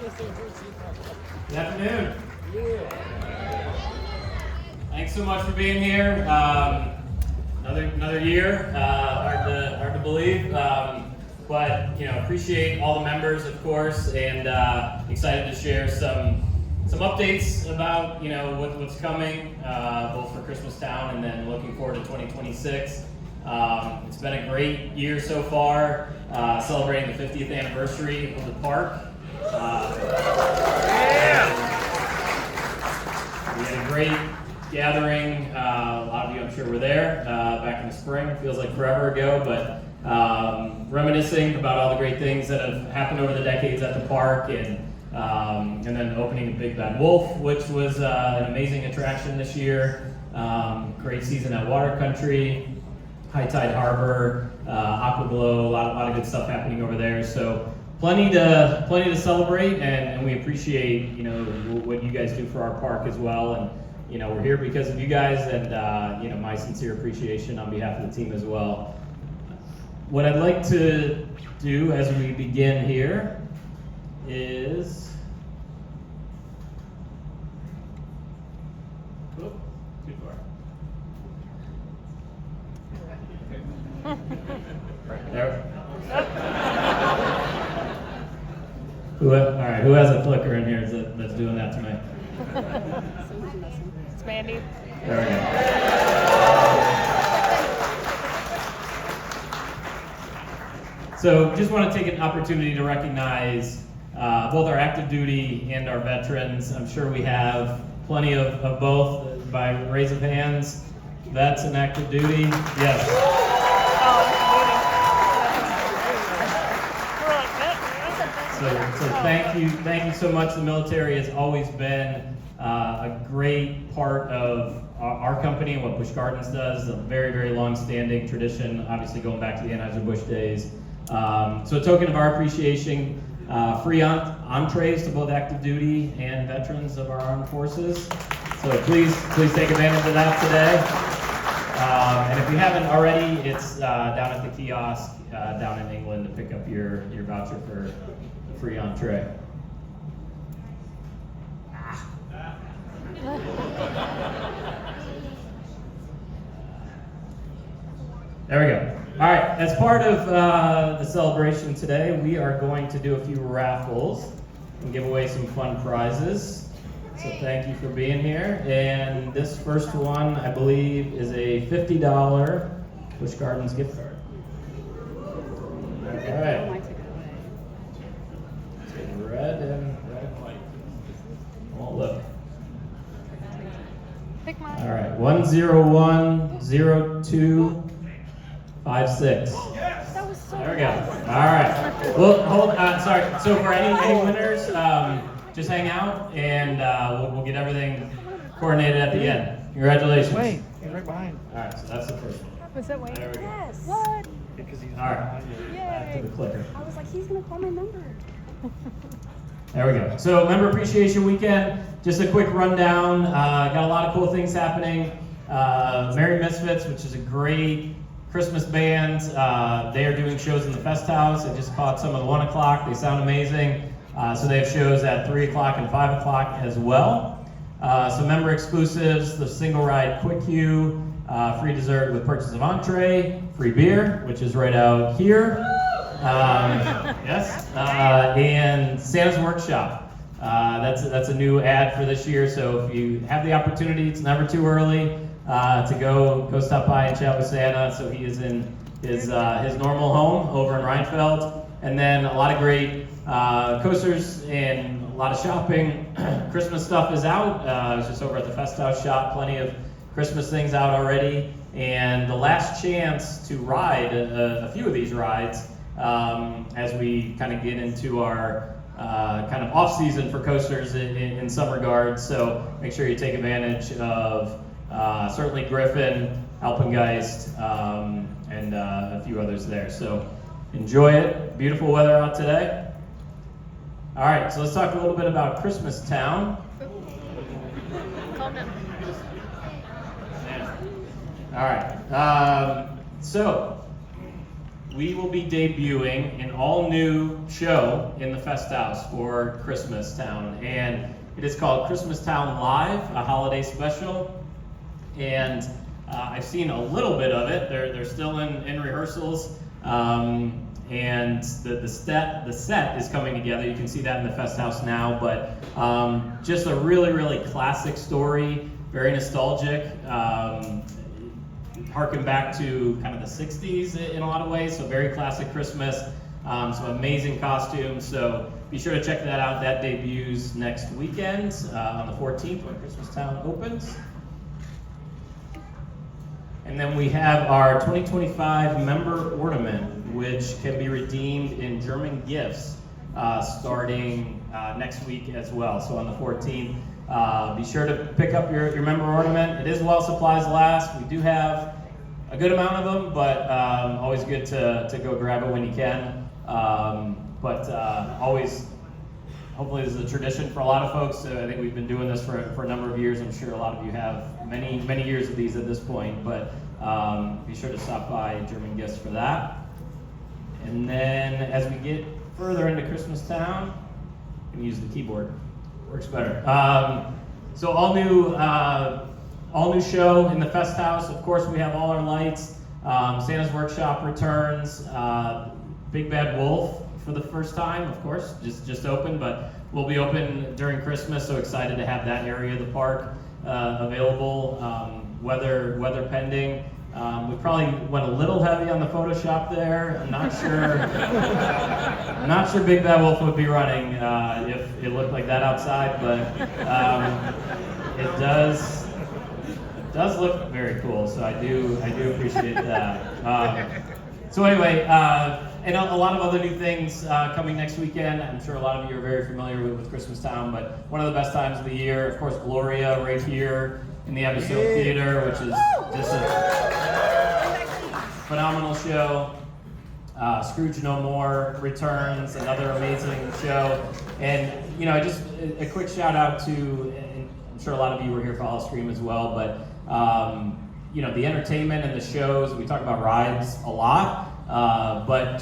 Good afternoon. Thanks so much for being here. Another year. Hard to believe. But appreciate all the members, of course, and excited to share some updates about what's coming, both for Christmas Town and then looking forward to 2026. It's been a great year so far, celebrating the 50th anniversary of the park. We had a great gathering. A lot of you, I'm sure, were there back in the spring. It feels like forever ago, but reminiscing about all the great things that have happened over the decades at the park, and then opening of Big Bad Wolf, which was an amazing attraction this year. Great season at Water Country, High Tide Harbor, Aqua Glow, a lot of good stuff happening over there. So plenty to celebrate, and we appreciate what you guys do for our park as well. And we're here because of you guys, and my sincere appreciation on behalf of the team as well. What I'd like to do as we begin here is too far. There. All right, who has a clicker in here that's doing that to me? It's Mandy. There we go. So just want to take an opportunity to recognize both our active duty and our veterans. I'm sure we have plenty of both. By raise of hands, vets and active duty. Yes. So thank you so much. The military has always been a great part of our company and what Busch Gardens does. A very, very long-standing tradition, obviously going back to the Anheuser-Busch days. So a token of our appreciation, free entrees to both active duty and veterans of our armed forces. So please take advantage of that today. And if you haven't already, it's down at the kiosk down in England to pick up your voucher for the free entree. There we go. All right, as part of the celebration today, we are going to do a few raffles and give away some fun prizes. So thank you for being here. And this first one, I believe, is a $50 Busch Gardens gift card. All right. Red and white. Oh, look. Pick mine. All right, 1010256. That was so There we go. All right. Well, hold on. Sorry. So for any winners, just hang out, and we'll get everything coordinated at the end. Congratulations. Wait, he's right behind. All right. So that's the first one. Was that Wayne? There we go. Yes. What? Because he's All right. Back to the clicker. I was like, he's gonna call my number. There we go. So Member Appreciation Weekend, just a quick rundown. Got a lot of cool things happening. Merry Misfits, which is a great Christmas band. They are doing shows in the Fest House. I just caught some of the 1 o'clock. They sound amazing. So they have shows at 3 o'clock and 5 o'clock as well. Some member exclusives, the single ride Quick Queue, free dessert with purchase of entree, free beer, which is right out here. Yes, and Santa's Workshop. That's a new ad for this year. So if you have the opportunity, it's never too early to go stop by and chat with Santa. So he is in his normal home over in Reinfeld, and then a lot of great coasters and a lot of shopping. Christmas stuff is out. I was just over at the Fest House shop. Plenty of Christmas things out already, and the last chance to ride a few of these rides as we kind of get into our kind of off season for coasters in some regards. So make sure you take advantage of certainly Griffin, Alpengeist, and a few others there. So enjoy it. Beautiful weather out today. All right, so let's talk a little bit about Christmas Town. Calm down. All right, so we will be debuting an all-new show in the Fest House for Christmas Town, and it is called Christmas Town Live, a holiday special. And I've seen a little bit of it. They're still in rehearsals, and the set is coming together. You can see that in the Fest House now, but just a really, really classic story, very nostalgic. Harken back to kind of the 60s in a lot of ways, so very classic Christmas, some amazing costumes, so be sure to check that out. That debuts next weekend on the 14th when Christmas Town opens. And then we have our 2025 member ornament, which can be redeemed in German gifts starting next week as well, so on the 14th. Be sure to pick up your member ornament. It is while supplies last. We do have a good amount of them, but always good to go grab it when you can. Always, hopefully this is a tradition for a lot of folks. I think we've been doing this for a number of years. I'm sure a lot of you have many years of these at this point, but be sure to stop by German Gifts for that. And then as we get further into Christmas Town, I'm gonna use the keyboard. Works better. So all new show in the Fest House. Of course, we have all our lights. Santa's Workshop returns. Big Bad Wolf for the first time, of course, just open, but we'll be open during Christmas. So excited to have that area of the park available. Weather pending. We probably went a little heavy on the Photoshop there. I'm not sure Big Bad Wolf would be running if it looked like that outside, but it does look very cool. So I do appreciate that. So anyway, and a lot of other new things coming next weekend. I'm sure a lot of you are very familiar with Christmas Town, but one of the best times of the year, of course, Gloria right here in the Episode Theater, which is just a phenomenal show. Scrooge No More returns, another amazing show. And, just a quick shout out to, and I'm sure a lot of you were here for All Stream as well, but, the entertainment and the shows, we talk about rides a lot, but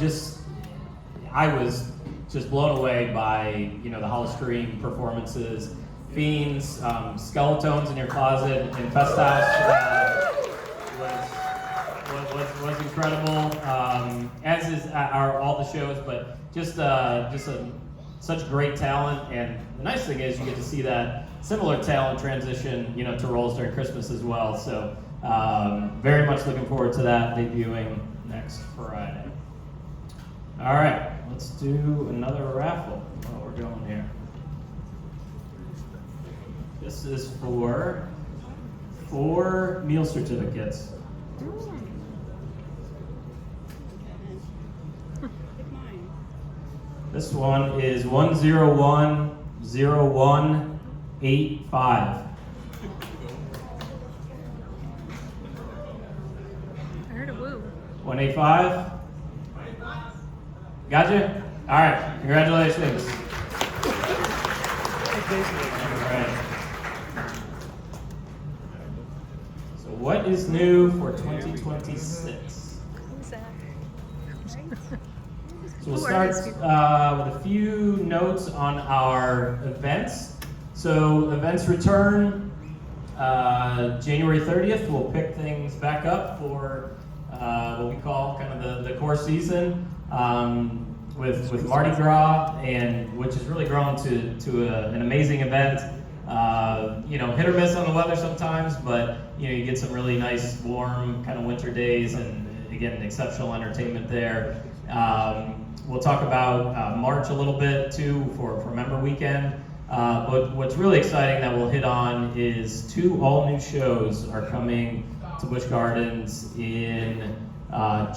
I was just blown away by, the Holostream performances. Fiends, Skeletones in Your Closet in Fest House was incredible, as is all the shows, but just such great talent. And the nice thing is you get to see that similar talent transition, to roles during Christmas as well. So very much looking forward to that debuting next Friday. All right, let's do another raffle while we're going here. This is for 4 meal certificates. This one is 1010185. I heard a woo. 185? Got you? All right, congratulations. All right. So what is new for 2026? Who's that? So we'll start with a few notes on our events. So events return January 30th. We'll pick things back up for what we call kind of the core season with Mardi Gras, and which has really grown to an amazing event. Hit or miss on the weather sometimes, but you get some really nice warm kind of winter days, and again, exceptional entertainment there. We'll talk about March a little bit too for Member Weekend. But what's really exciting that we'll hit on is 2 all-new shows are coming to Busch Gardens in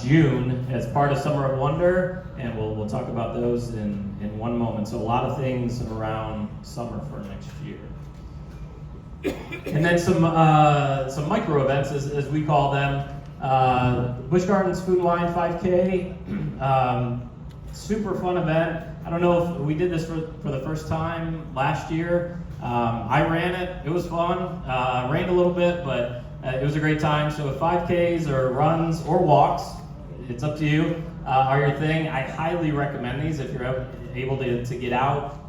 June as part of Summer of Wonder, and we'll talk about those in one moment. So a lot of things around summer for next year. And then some micro events, as we call them. Busch Gardens Food and Wine 5K, super fun event. I don't know if we did this for the first time last year. I ran it. It was fun. Rained a little bit, but it was a great time. So 5Ks or runs or walks, it's up to you. are your thing, I highly recommend these if you're able to get out.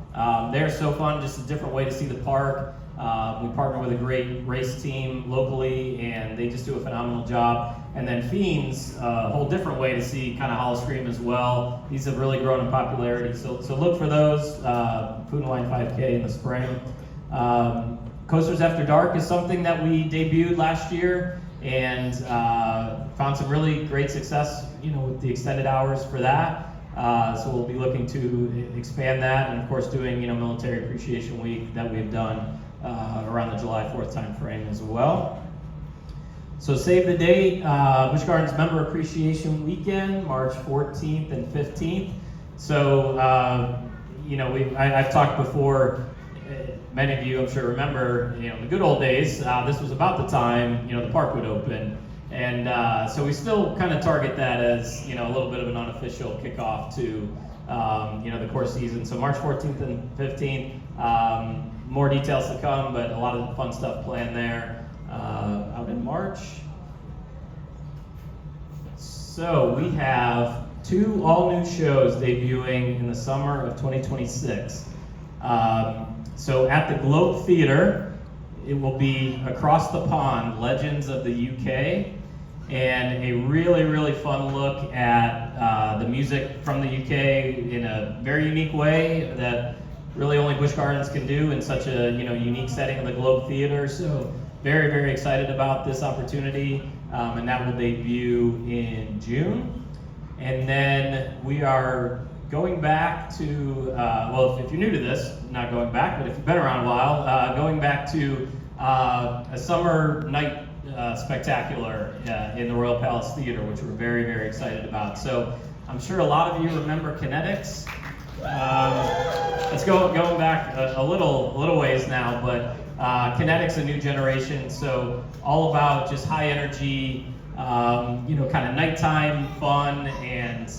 They're so fun, just a different way to see the park. We partner with a great race team locally, and they just do a phenomenal job. And then Fiends, a whole different way to see kind of Howl-O-Scream as well. These have really grown in popularity, so look for those. Food and Wine 5K in the spring. Coasters After Dark is something that we debuted last year, and found some really great success, with the extended hours for that. So we'll be looking to expand that, and of course doing, Military Appreciation Week that we've done around the July 4th time frame as well. So save the date, Busch Gardens Member Appreciation Weekend, March 14th and 15th. So, I've talked before, many of you I'm sure remember, the good old days, this was about the time, the park would open. And so we still kind of target that as, a little bit of an unofficial kickoff to, the course season. So March 14th and 15th, more details to come, but a lot of fun stuff planned there out in March. So we have 2 all-new shows debuting in the summer of 2026. So at the Globe Theatre, it will be Across the Pond, Legends of the UK, and a really, really fun look at the music from the UK in a very unique way that really only Busch Gardens can do in such a unique setting of the Globe Theatre. So very, very excited about this opportunity, and that will debut in June. And then we are going back to, if you're new to this, not going back, but if you've been around a while, going back to a summer night spectacular in the Royal Palace Theater, which we're very, very excited about. So I'm sure a lot of you remember Kinetics. It's going back a little ways now, but Kinetics, a new generation, so all about just high energy, kind of nighttime fun, and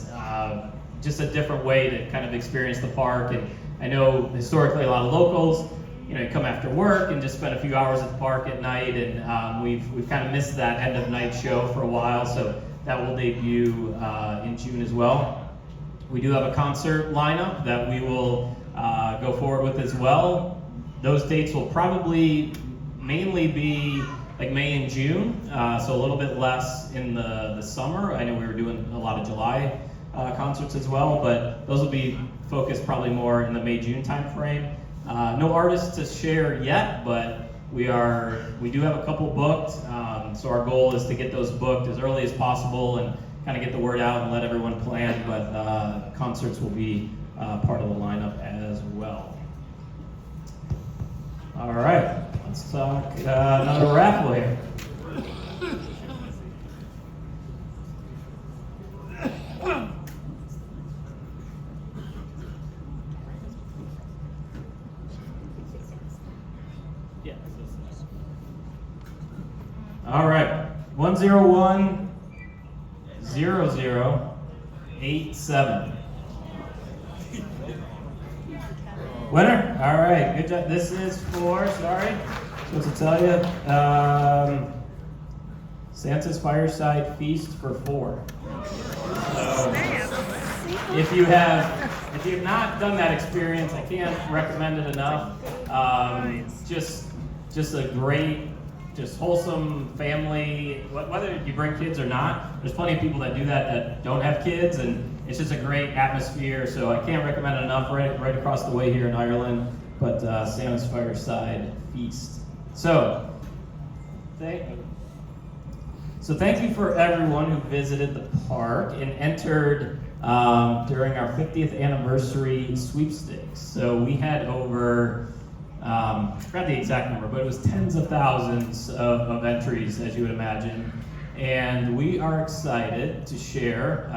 just a different way to kind of experience the park. And I know historically a lot of locals, come after work and just spend a few hours at the park at night, and we've kind of missed that end of night show for a while, so that will debut in June as well. We do have a concert lineup that we will go forward with as well. Those dates will probably mainly be like May and June, so a little bit less in the summer. I know we were doing a lot of July concerts as well, but those will be focused probably more in the May-June time frame. No artists to share yet, but we do have a couple booked, so our goal is to get those booked as early as possible and kind of get the word out and let everyone plan, but concerts will be part of the lineup as well. All right, let's talk another raffle here. All right, 101-0087. Winner? All right, good job. This is for, supposed to tell you, Santa's Fireside Feast for 4. So, if you have not done that experience, I can't recommend it enough. Just a great, just wholesome family, whether you bring kids or not. There's plenty of people that do that don't have kids, and it's just a great atmosphere, so I can't recommend it enough. Right across the way here in Ireland, but Santa's Fireside Feast. So thank you for everyone who visited the park and entered during our 50th anniversary sweepstakes. So we had over, I forgot the exact number, but it was tens of thousands of entries, as you would imagine. And we are excited to share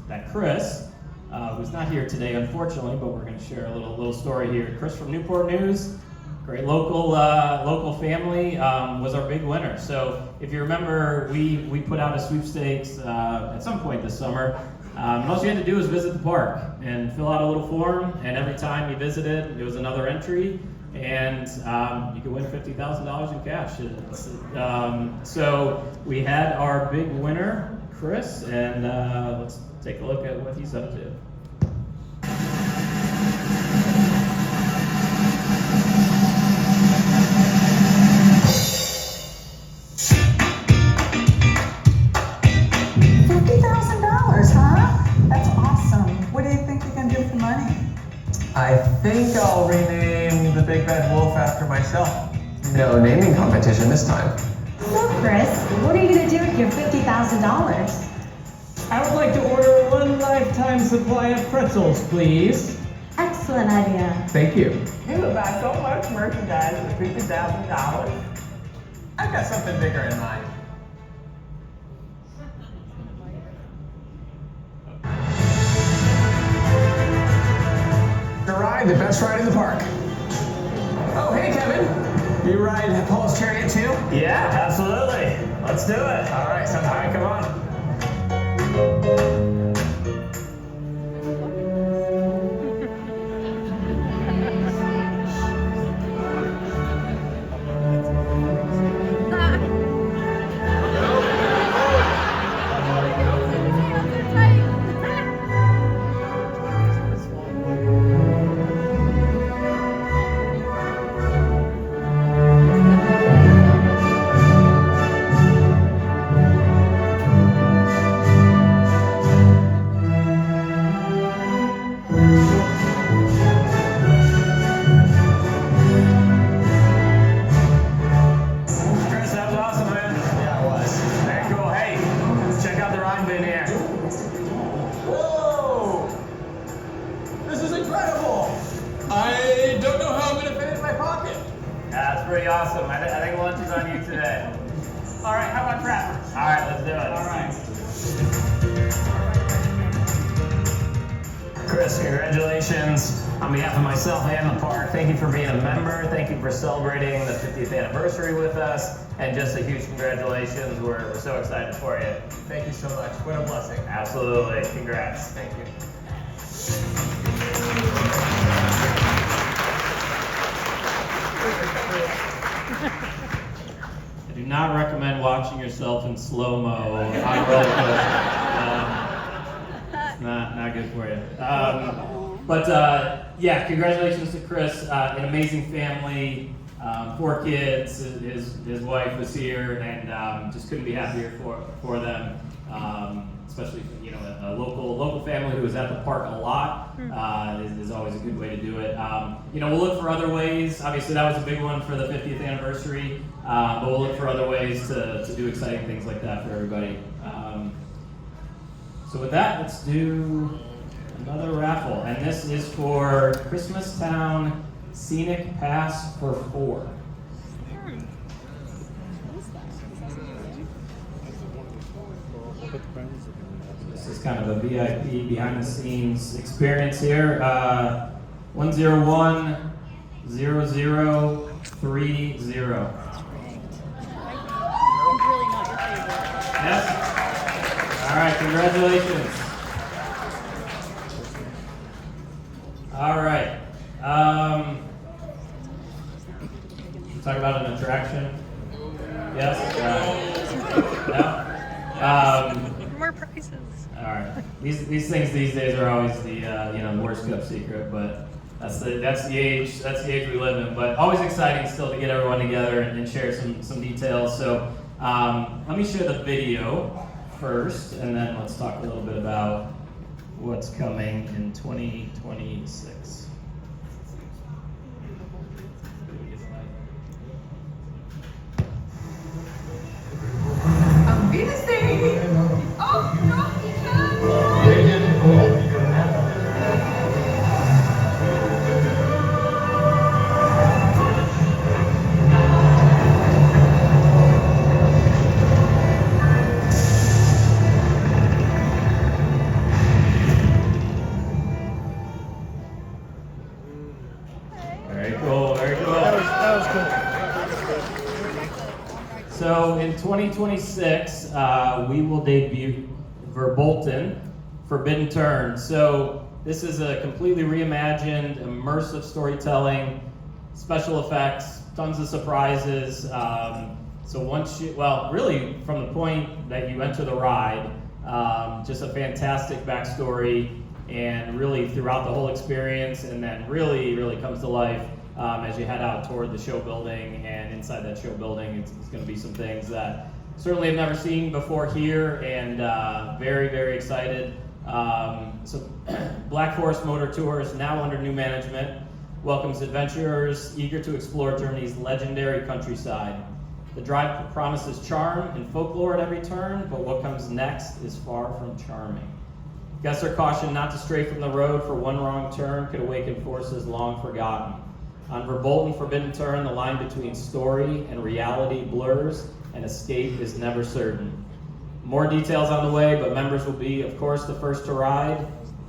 that Chris, who's not here today, unfortunately, but we're going to share a little story here. Chris from Newport News, great local family, was our big winner. So if you remember, we put out a sweepstakes at some point this summer. And all you had to do was visit the park and fill out a little form, and every time you visited, it was another entry, and you could win $50,000 in cash. So we had our big winner, Chris, and let's take a look at what he's up to. $50,000, huh? That's awesome. What do you think you can do for money? I think I'll rename the Big Bad Wolf after myself. No naming competition this time. So, Chris, what are you going to do with your $50,000? I would like to order one lifetime supply of pretzels, please. Excellent idea. Thank you. You will buy so much merchandise for $50,000. I've got something bigger in mind. The ride, the best ride in the park. Oh, hey, Kevin. You ride Paul's Chariot too? Yeah, absolutely. Let's do it. All right, so all right, come on. Pretty awesome. I think lunch is on you today. All right, how about Trappers? All right, let's do it. All right. Chris, congratulations on behalf of myself and the park. Thank you for being a member. Thank you for celebrating the 50th anniversary with us. And just a huge congratulations. We're so excited for you. Thank you so much. What a blessing. Absolutely. Congrats. Thank you. I do not recommend watching yourself in slow-mo on a roller coaster. It's not good for you. Yeah, congratulations to Chris. An amazing family, 4 kids. His wife was here, and just couldn't be happier for them. Especially a local family who is at the park a lot is always a good way to do it. We'll look for other ways. Obviously, that was a big one for the 50th anniversary, but we'll look for other ways to do exciting things like that for everybody. So with that, let's do another raffle, and this is for Christmas Town Scenic Pass for 4. This is kind of a VIP behind-the-scenes experience here. 101-0030. Yes? All right, congratulations. All right. Talk about an attraction. Yes? No? More prizes. All right. These things these days are always the worst kept secret, but that's the age we live in. But always exciting still to get everyone together and share some details. So let me share the video first, and then let's talk a little bit about what's coming in 2026. Very cool, very cool. That was cool. So in 2026, we will debut Verbolten, Forbidden Turn. So this is a completely reimagined, immersive storytelling, special effects, tons of surprises. So really from the point that you enter the ride, Just a fantastic backstory, and really throughout the whole experience, and then really comes to life as you head out toward the show building. And inside that show building, it's going to be some things that certainly have never seen before here, and very excited. So Black Forest Motor Tours, now under new management, welcomes adventurers eager to explore Germany's legendary countryside. The drive promises charm and folklore at every turn, but what comes next is far from charming. Guests are cautioned not to stray from the road, for one wrong turn could awaken forces long forgotten. On Verbolten Forbidden Turn, the line between story and reality blurs, and escape is never certain. More details on the way, but members will be, of course, the first to ride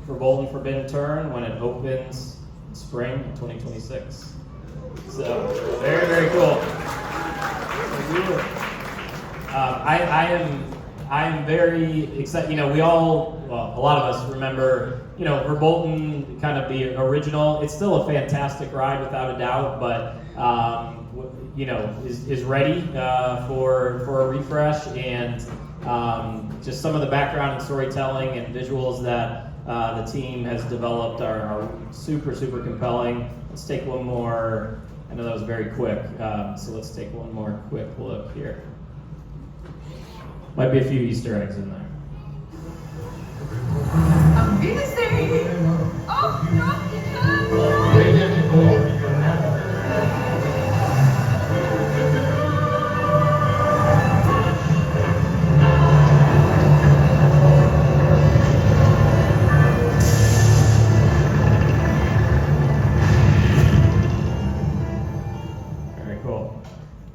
Verbolten Forbidden Turn when it opens in spring of 2026. So, very cool. I am very excited. You know, a lot of us remember, you know, Verbolten, kind of the original. It's still a fantastic ride without a doubt, but you know, is ready for a refresh, and just some of the background and storytelling and visuals that the team has developed are super compelling. Let's take one more. I know that was very quick, so let's take one more quick look here. Might be a few Easter eggs in there.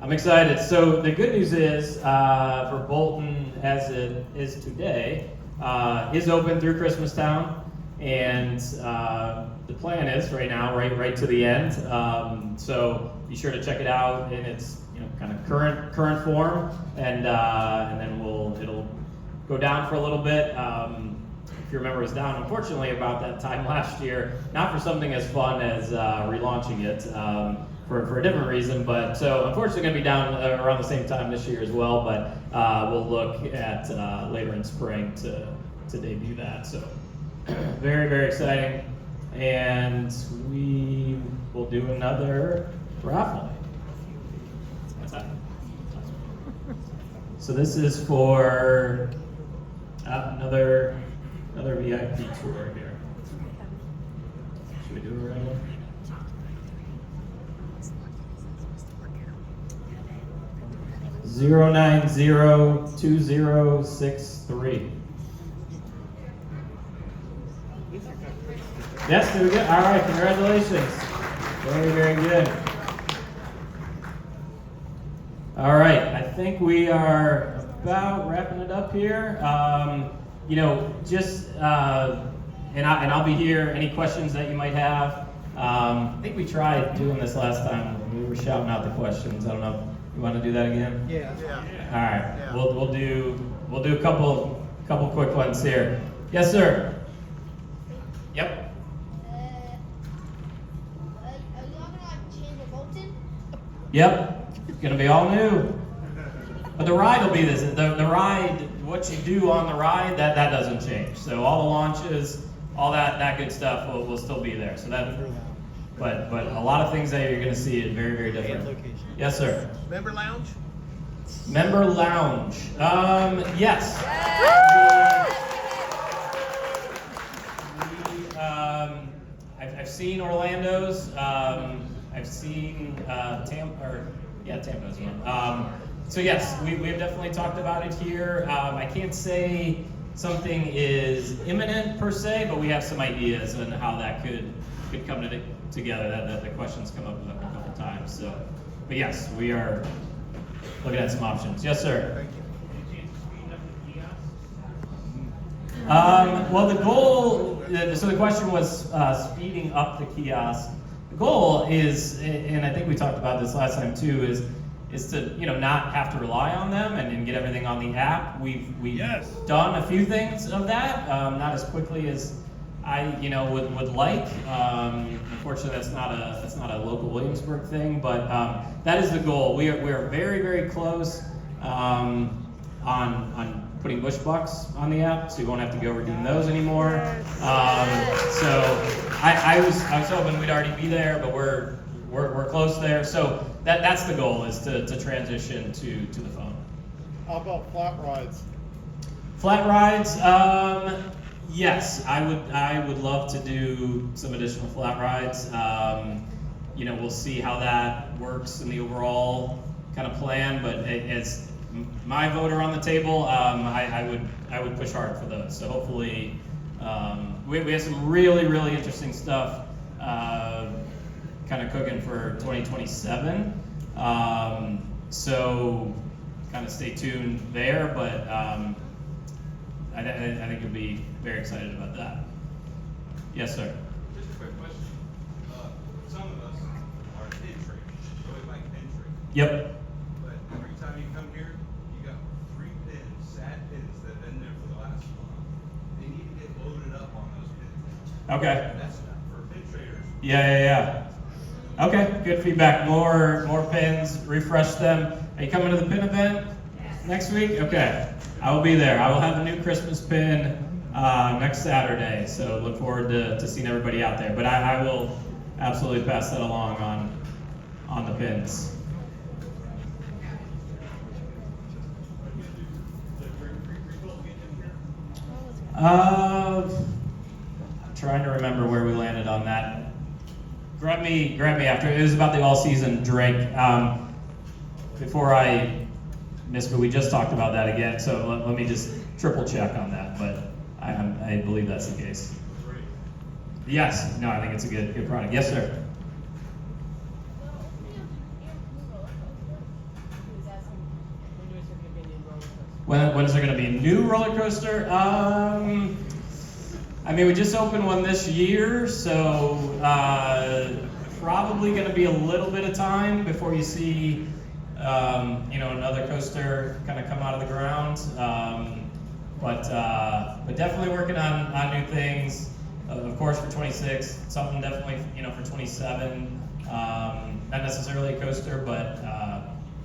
I'm excited. So the good news is, Verbolten, as it is today, is open through Christmastown, and the plan is right now, right to the end. So be sure to check it out in its kind of current form, and then it'll go down for a little bit. If you remember, it was down, unfortunately, about that time last year. Not for something as fun as relaunching it. For a different reason, but so unfortunately going to be down around the same time this year as well, but we'll look at later in spring to debut that. So very exciting, and we will do another raffle. What's that? So this is for another VIP tour here. Should we do it right now? 0902063. Yes, there we go. All right, congratulations. Very good. All right, I think we are about wrapping it up here. Just and I'll be here. Any questions that you might have? I think we tried doing this last time. We were shouting out the questions. I don't know. You want to do that again? Yeah. All right. Yeah. We'll do a couple quick ones here. Yes, sir. Yep. Are you gonna change the Bolton? Yep. It's gonna be all new. But the ride will be this. The ride. What you do on the ride, that doesn't change. So all the launches, all that good stuff will still be there. So that. But a lot of things that you're going to see is very different. Yes, sir. Member lounge? Member lounge. Yes. I've seen Orlando's. I've seen Tampa's one. So yes, we've definitely talked about it here. I can't say something is imminent per se, but we have some ideas on how that could come together. That the questions come up a couple times. So, but yes, we are looking at some options. Yes, sir. Thank you. Well, the goal. So the question was speeding up the kiosk. The goal is, and I think we talked about this last time too, is to not have to rely on them and get everything on the app. We've done a few things of that, not as quickly as I would like. Unfortunately, that's not a local Williamsburg thing, but that is the goal. We are very close on putting Busch bucks on the app, so you won't have to go redeem those anymore. So I was hoping we'd already be there, but we're close there. So that's the goal, is to transition to the phone. How about flat rides? Flat rides, yes, I would love to do some additional flat rides. We'll see how that works in the overall kind of plan, but as my vote are on the table, I would push hard for those. So hopefully, we have some really interesting stuff kind of cooking for 2027. So kind of stay tuned there, but I think you'll be very excited about that. Yes, sir. Just a quick question. Some of us are pin traders, so we like pin trading. Yep. But every time you come here, you got 3 pins, sad pins that have been there for the last month. They need to get loaded up on those pins. Okay. That's for pin traders. Yeah. Okay, good feedback. More pins, refresh them. Are you coming to the pin event next week? Okay, I will be there. I will have a new Christmas pin next Saturday, so look forward to seeing everybody out there. But I will absolutely pass that along on the pins. I'm trying to remember where we landed on that. Grab me after. It was about the all-season drink. Before I miss, but we just talked about that again. So let me just triple check on that. But I believe that's the case. Yes. No, I think it's a good product. Yes, sir. When is there going to be a new roller coaster? We just opened one this year, so probably going to be a little bit of time before you see, another coaster kind of come out of the ground. But definitely working on new things. Of course, for 26, something definitely, for 27. Not necessarily a coaster, but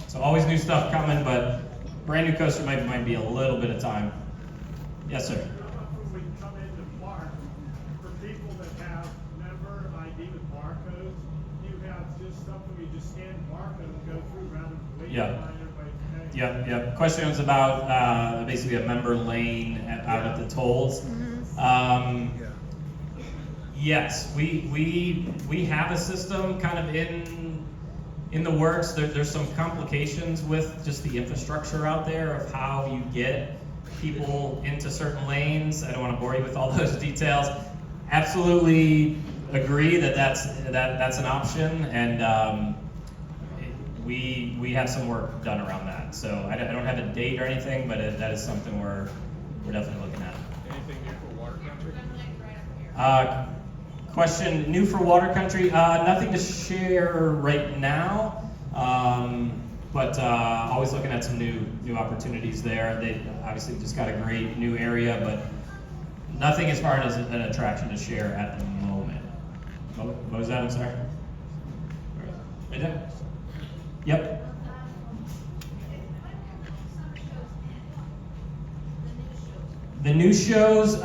so always new stuff coming. But brand new coaster might be a little bit of time. Yes, sir. When we come into the park, for people that have member ID with barcodes, you have just something where you just scan the barcode and go through rather than waiting Yeah. line everybody to pay. Yep. Question was about basically a member lane out at the tolls. Yes, we have a system kind of in the works. There's some complications with just the infrastructure out there of how you get people into certain lanes. I don't want to bore you with all those details. Absolutely agree that's an option, and we have some work done around that. So I don't have a date or anything, but that is something we're definitely looking at. Anything new for water country? Question, new for water country? Nothing to share right now, but always looking at some new opportunities there. They obviously just got a great new area, but nothing as far as an attraction to share at the moment. What was that? I'm sorry. Right there? Yep. The new shows,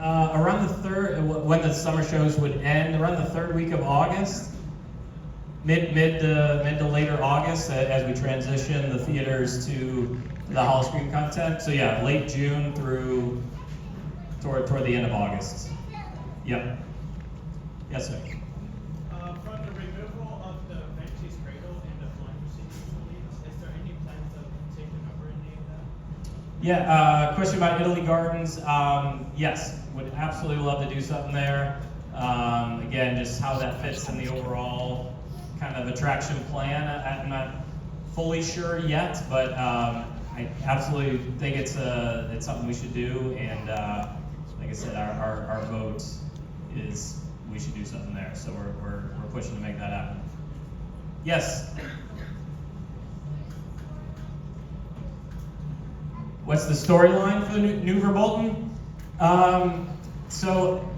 around the third, when the summer shows would end, around the third week of August, mid to later August, as we transition the theaters to the Hall Screen content. So yeah, late June through toward the end of August. Yep. Yes, sir. From the removal of the Banshee's Cradle and the flying procedures release, is there any plans of taking over any of that? Yeah, question about Italy Gardens. Yes, would absolutely love to do something there. Again, just how that fits in the overall kind of attraction plan. I'm not fully sure yet, but I absolutely think it's something we should do. And like I said, our vote is we should do something there. So we're pushing to make that happen. Yes. What's the storyline for the new Verbolten? So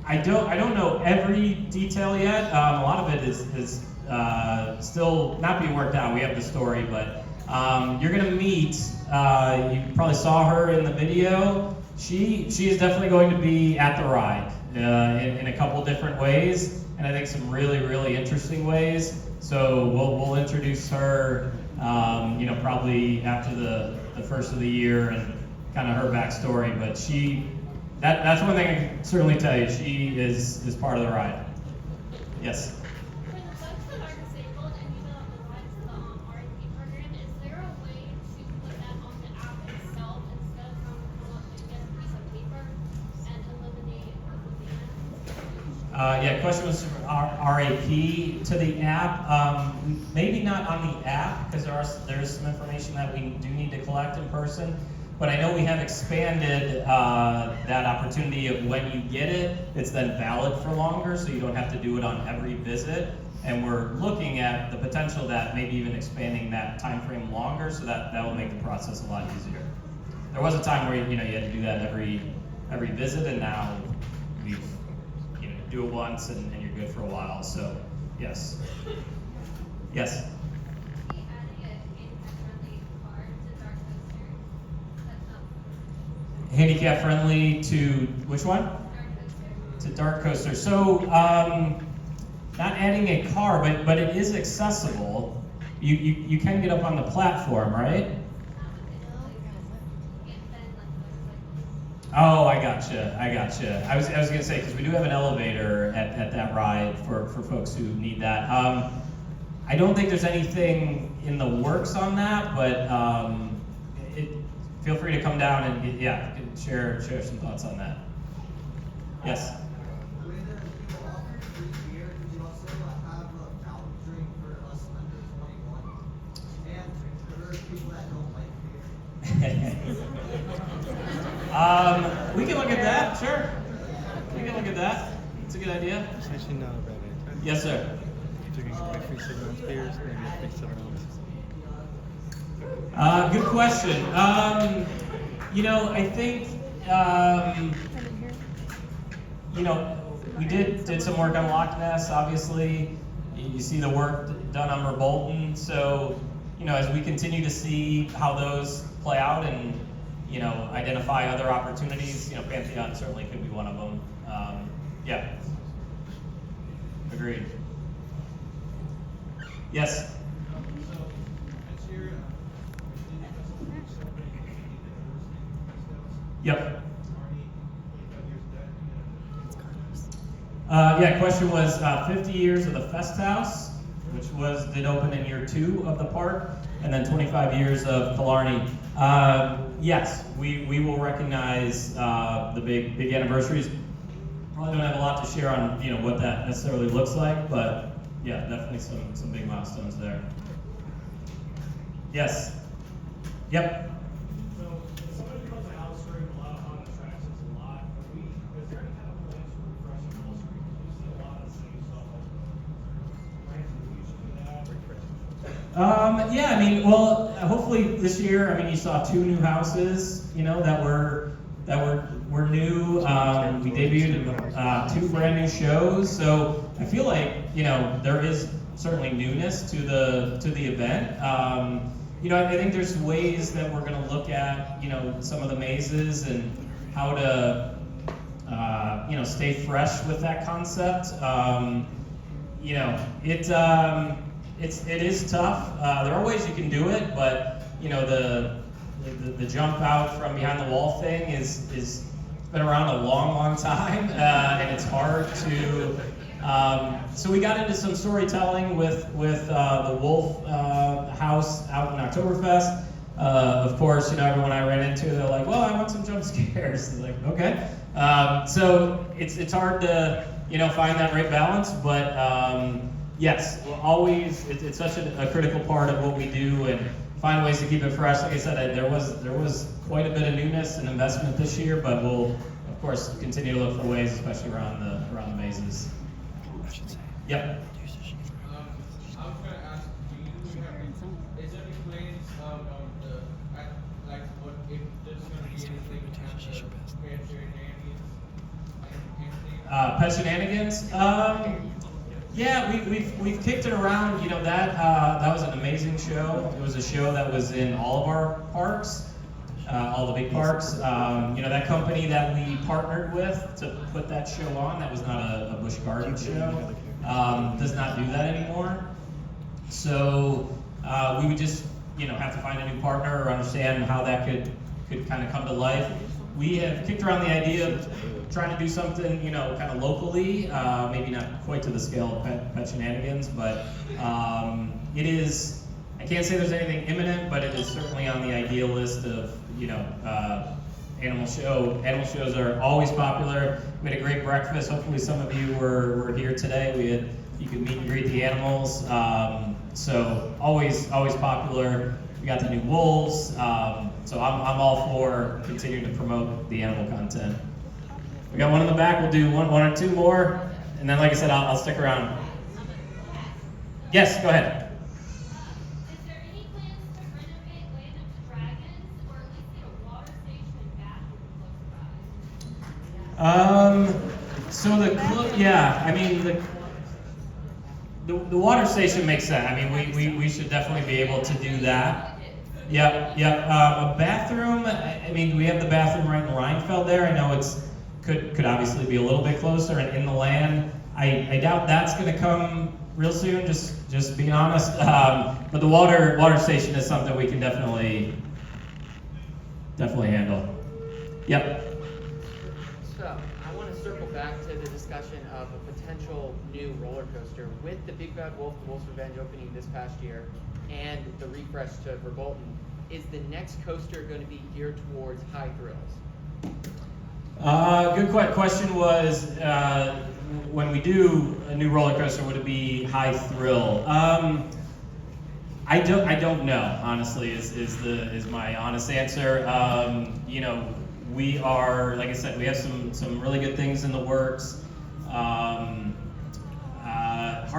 I don't know every detail yet. A lot of it is still not being worked out. We have the story, but You're gonna meet, you probably saw her in the video. She is definitely going to be at the ride in a couple different ways, and I think some really, really interesting ways. So we'll introduce her, probably after the first of the year and kind of her backstory. But that's one thing I can certainly tell you. She is part of the ride. Yes. For the folks that are disabled and you know the rides to the R&D program, is there a way to put that on the app itself instead of having to come up and get a piece of paper and eliminate the Question was RAP to the app. Maybe not on the app because there is some information that we do need to collect in person. But I know we have expanded that opportunity of when you get it, it's then valid for longer, so you don't have to do it on every visit. And we're looking at the potential that maybe even expanding that time frame longer, so that will make the process a lot easier. There was a time where you had to do that every visit, and now we do it once and you're good for a while. So yes, yes. Handicap friendly to which one? To Dark Coaster. So not adding a car, but it is accessible. You can get up on the platform, right? Oh, I gotcha. I was gonna say, because we do have an elevator at that ride for folks who need that. I don't think there's anything in the works on that, but feel free to come down and share some thoughts on that. Yes. We can look at that, sure. We can look at that. It's a good idea. Yes, sir. Good question. I think, we did some work on Loch Ness, obviously. You see the work done on Rebolton. So, as we continue to see how those play out and, identify other opportunities, Pantheon certainly could be one of them. Agreed. Yes? Yep. Question was 50 years of the Fest House, which did open in year 2 of the park, and then 25 years of Killarney. Yes, we will recognize the big anniversaries. Probably don't have a lot to share on what that necessarily looks like, but yeah, definitely some big milestones there. Yes. Yep. Hopefully this year, you saw 2 new houses, that were new. We debuted 2 brand new shows, so I feel like, there is certainly newness to the event. I think there's ways that we're going to look at, some of the mazes and how to, stay fresh with that concept. It is tough. There are ways you can do it, but the jump out from behind the wall thing is been around a long time, and it's hard to. So we got into some storytelling with the Wolf House out in Oktoberfest. Of course, everyone I ran into, they're like, "Well, I want some jump scares." It's like, okay. So it's hard to find that right balance, but. Yes, always. It's such a critical part of what we do, and find ways to keep it fresh. Like I said, there was quite a bit of newness and investment this year, but we'll of course continue to look for ways, especially around the mazes. Yep. I was going to ask, is there any plans what if there's going to be anything Pet shenanigans? Yeah, we've kicked it around. You know, that was an amazing show. It was a show that was in all of our parks, all the big parks. You know, that company that we partnered with to put that show on, that was not a Busch Gardens show, does not do that anymore. So we would just, you know, have to find a new partner or understand how that could kind of come to life. We have kicked around the idea of trying to do something, you know, kind of locally, maybe not quite to the scale of Pet Shenanigans, but it is, I can't say there's anything imminent, but it is certainly on the ideal list of, you know, animal shows are always popular. We had a great breakfast. Hopefully some of you were here today. You could meet and greet the animals. So always popular. We got the new wolves. So I'm all for continuing to promote the animal content. We got one in the back. We'll do one or two more, and then, like I said, I'll stick around. Yes, go ahead. Is there any plans to renovate Land of the Dragons, or at least get a water station and bathroom close by? Yeah, I mean the water station makes sense. I mean, we should definitely be able to do that. Yep. A bathroom. I mean, we have the bathroom right in Reinfeld there. I know could obviously be a little bit closer and in the land. I doubt that's going to come real soon. Just being honest. But the water station is something we can definitely handle. Yep. So I want to circle back to the discussion of a potential new roller coaster with the Big Bad Wolf, the Wolf's Revenge opening this past year, and the refresh to Verbolten. Is the next coaster going to be geared towards high thrills? Good question was, when we do a new roller coaster, would it be high thrill? I don't know, honestly, is my honest answer. You know, we are, like I said, we have some really good things in the works. Hard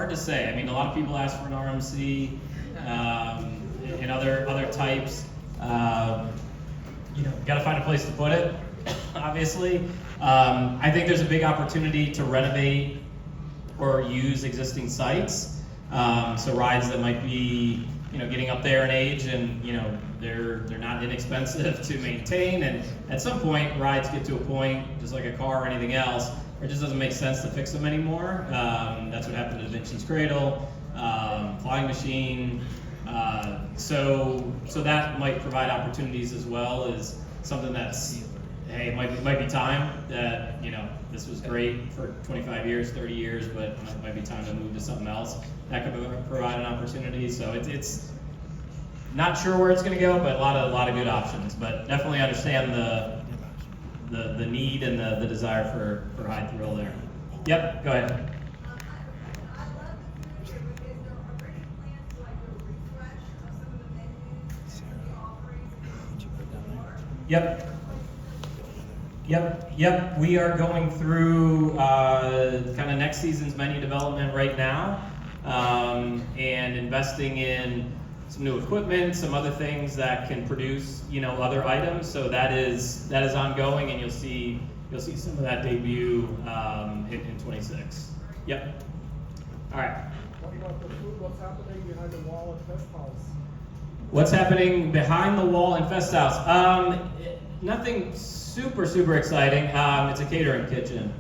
to say. I mean, a lot of people ask for an RMC and other types. You know, got to find a place to put it. Obviously, I think there's a big opportunity to renovate or use existing sites. So rides that might be, you know, getting up there in age, and you know they're not inexpensive to maintain. And at some point, rides get to a point, just like a car or anything else, where it just doesn't make sense to fix them anymore. That's what happened to Da Vinci's Cradle, Flying Machine. So that might provide opportunities as well as something that's, hey, it might be time that, you know, this was great for 25 years, 30 years, but it might be time to move to something else. That could provide an opportunity. So it's not sure where it's going to go, but a lot of good options. But definitely understand the need and the desire for high thrill there. Yep, go ahead. Yep. We are going through kind of next season's menu development right now, and investing in some new equipment, some other things that can produce, you know, other items. So that is ongoing, and you'll see some of that debut in 26. Yep. All right. What about the food? What's happening behind the wall at Fest House? What's happening behind the wall in Fest House? Nothing super exciting. It's a catering kitchen,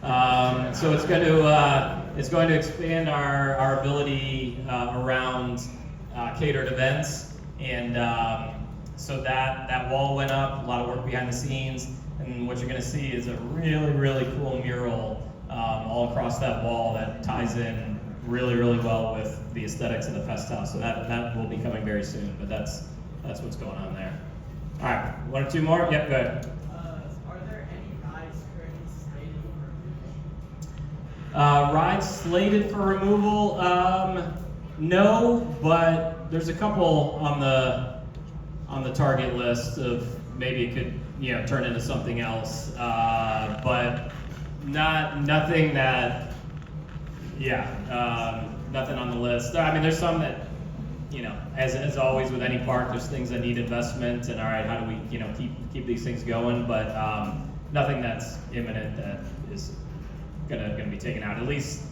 so it's going to expand our ability around catered events, and so that wall went up. A lot of work behind the scenes, and what you're going to see is a really cool mural all across that wall that ties in really well with the aesthetics of the Fest House. So that will be coming very soon, but that's what's going on there. All right, one or two more? Yep, go ahead. Are there any rides currently slated for removal? Rides slated for removal? No, but there's a couple on the target list of maybe it could, you know, turn into something else, but nothing that, nothing on the list. I mean, there's some that, you know, as always with any park, there's things that need investment, and all right, how do we, you know, keep these things going? But nothing that's imminent that is gonna be taken out, at least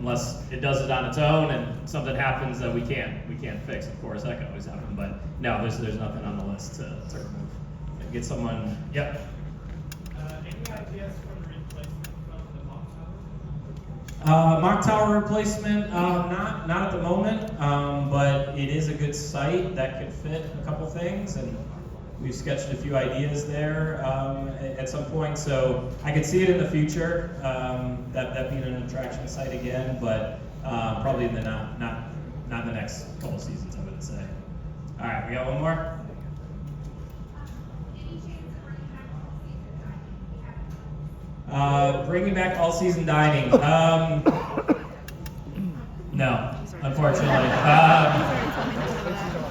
unless it does it on its own and something happens that we can't fix. Of course, that can always happen. But no, there's nothing on the list to remove. Get someone. Yep. Any ideas for the replacement from the mock tower? Mock tower replacement, not at the moment, but it is a good site that could fit a couple things, and we've sketched a few ideas there at some point. So I could see it in the future, that being an attraction site again, but probably in the not in the next couple seasons, I would say. All right, we got one more. Bringing back all-season dining. No, unfortunately.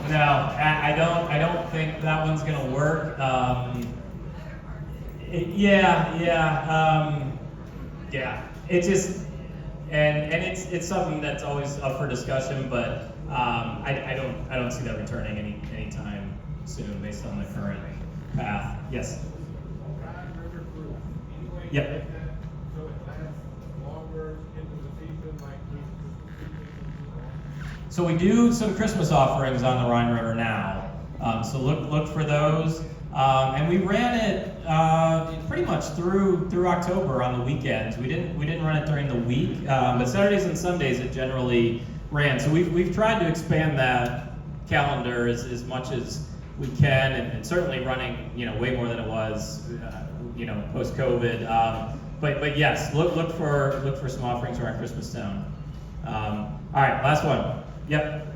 No, I don't think that one's gonna work. Yeah. It just and it's something that's always up for discussion, but I don't see that returning anytime soon based on the current path. Yes. Yep. So it lasts longer into the season, like So we do some Christmas offerings on the Rhine River now. So look for those. And we ran it pretty much through October on the weekends. We didn't run it during the week, but Saturdays and Sundays it generally ran. So we've tried to expand that calendar as much as we can, and certainly running way more than it was post COVID. But yes, look for some offerings around Christmas Town. All right, last one. Yep.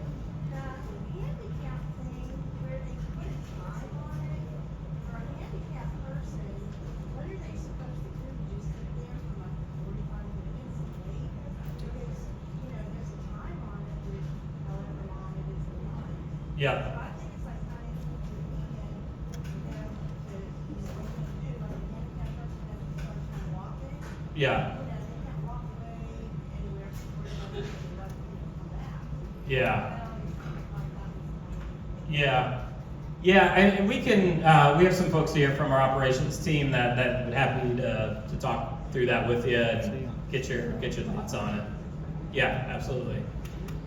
Yeah. Yeah. Yeah, and we can. We have some folks here from our operations team that would be happy to talk through that with you and get your thoughts on it. Yeah, absolutely.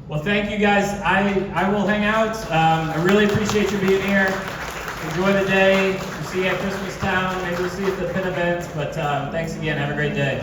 Well, thank you guys. I will hang out. I really appreciate you being here. Enjoy the day. We'll see you at Christmas Town. Maybe we'll see you at the Pin events. But thanks again. Have a great day.